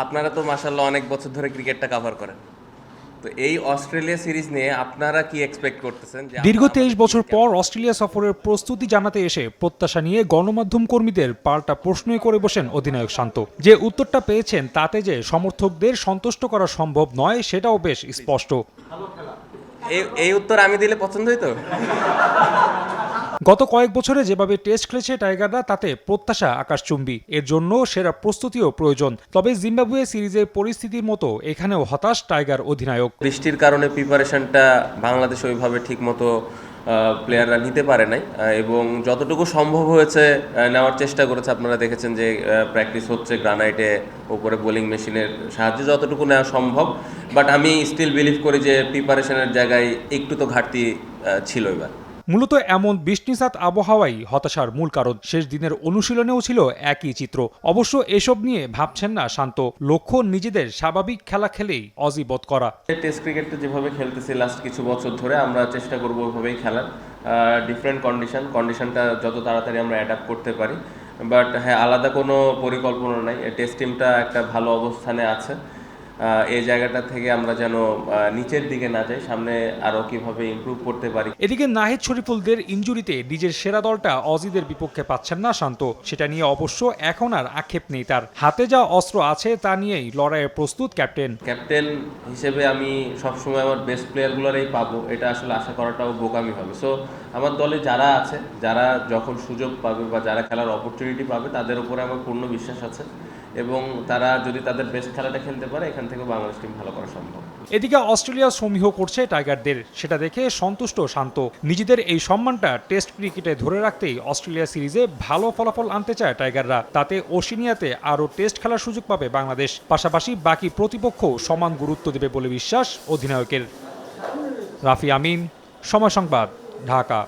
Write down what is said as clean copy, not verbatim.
আপনারা তো মাশাআল্লাহ অনেক বছর ধরে ক্রিকেটটা কভার করেন, তো এই অস্ট্রেলিয়া সিরিজ নিয়ে আপনারা কি এক্সপেক্ট করতেছেন? যে দীর্ঘ আমরা ২৩ আমাদের টিম বছর পর কেমন? অস্ট্রেলিয়া সফরের প্রস্তুতি জানাতে এসে প্রত্যাশা নিয়ে গণমাধ্যম কর্মীদের পাল্টা প্রশ্নই করে বসেন অধিনায়ক শান্ত। যে উত্তরটা পেয়েছেন তাতে যে সমর্থকদের সন্তুষ্ট করা সম্ভব নয় সেটাও বেশ স্পষ্ট। এই উত্তর আমি দিলে পছন্দ হইতো? গত কয়েক বছরে যেভাবে টেস্ট খেলেছে টাইগাররা তাতে প্রত্যাশা আকাশচুম্বী। এর জন্য সেরা প্রস্তুতিও প্রয়োজন। তবে জিম্বাবুয়ে সিরিজের পরিস্থিতির মতো এখানেও হতাশ টাইগার অধিনায়ক। বৃষ্টির কারণে প্রিপারেশনটা বাংলাদেশ ওইভাবে ঠিক মতো প্লেয়াররা নিতে পারে নাই, এবং যতটুকু সম্ভব হয়েছে নেওয়ার চেষ্টা করেছে। আপনারা দেখেছেন যে প্র্যাকটিস হচ্ছে গ্রানাইটে, উপরে বোলিং মেশিনের সাহায্যে যতটুকু নেওয়া সম্ভব। বাট আমি স্টিল বিলিভ করি যে প্রিপারেশনের জায়গায় একটু তো ঘাটতি ছিল এবার। মূলত এমন বৃষ্টিসাত আবহাওয়াই হতাশার মূল কারণ। শেষ দিনের অনুশীলনেও ছিল একই চিত্র। অবশ্য এসব নিয়ে ভাবছেন না শান্ত। লক্ষ্য নিজেদের স্বাভাবিক খেলা খেলেই অজি বোধ করা। টেস্ট ক্রিকেটটা যেভাবে খেলতেছি লাস্ট কিছু বছর ধরে, আমরা চেষ্টা করবো ওইভাবেই খেলার। ডিফারেন্ট কন্ডিশনটা যত তাড়াতাড়ি আমরা অ্যাডাপ্ট করতে পারি। বাট হ্যাঁ, আলাদা কোনো পরিকল্পনা নাই। টেস্ট টিমটা একটা ভালো অবস্থানে আছে। এই জায়গাটা থেকে আমরা যেন নিচের দিকে না যাই, সামনে আরও কীভাবে ইমপ্রুভ করতে পারি। এদিকে নাহিদ শরীফুলদের ইনজুরিতে নিজের সেরা দলটা অজিদের বিপক্ষে পাচ্ছেন না শান্ত। সেটা নিয়ে অবশ্য এখন আর আক্ষেপ নেই তার। হাতে যা অস্ত্র আছে তা নিয়েই লড়াইয়ে প্রস্তুত ক্যাপ্টেন হিসেবে আমি সবসময় আমার বেস্ট প্লেয়ারগুলোরই পাবো, এটা আসলে আশা করাটাও বোকামি হবে। সো আমার দলে যারা আছে, যারা যখন সুযোগ পাবে বা যারা খেলার অপরচুনিটি পাবে, তাদের উপরে আমার পূর্ণ বিশ্বাস আছে, এবং তারা যদি তাদের বেস্ট খেলাটা খেলতে পারে, এখান থেকে বাংলাদেশ টিম ভালো করা সম্ভব। এদিকে অস্ট্রেলিয়া সমীহ করছে টাইগারদের, সেটা দেখে সন্তুষ্ট শান্ত। নিজেদের এই সম্মানটা টেস্ট ক্রিকেটে ধরে রাখতেই অস্ট্রেলিয়া সিরিজে ভালো ফলাফল আনতে চায় টাইগাররা। তাতে ওশেনিয়াতে আরও টেস্ট খেলার সুযোগ পাবে বাংলাদেশ। পাশাপাশি বাকি প্রতিপক্ষ সমান গুরুত্ব দেবে বলে বিশ্বাস অধিনায়কের। রাফি আমিন, সময় সংবাদ, ঢাকা।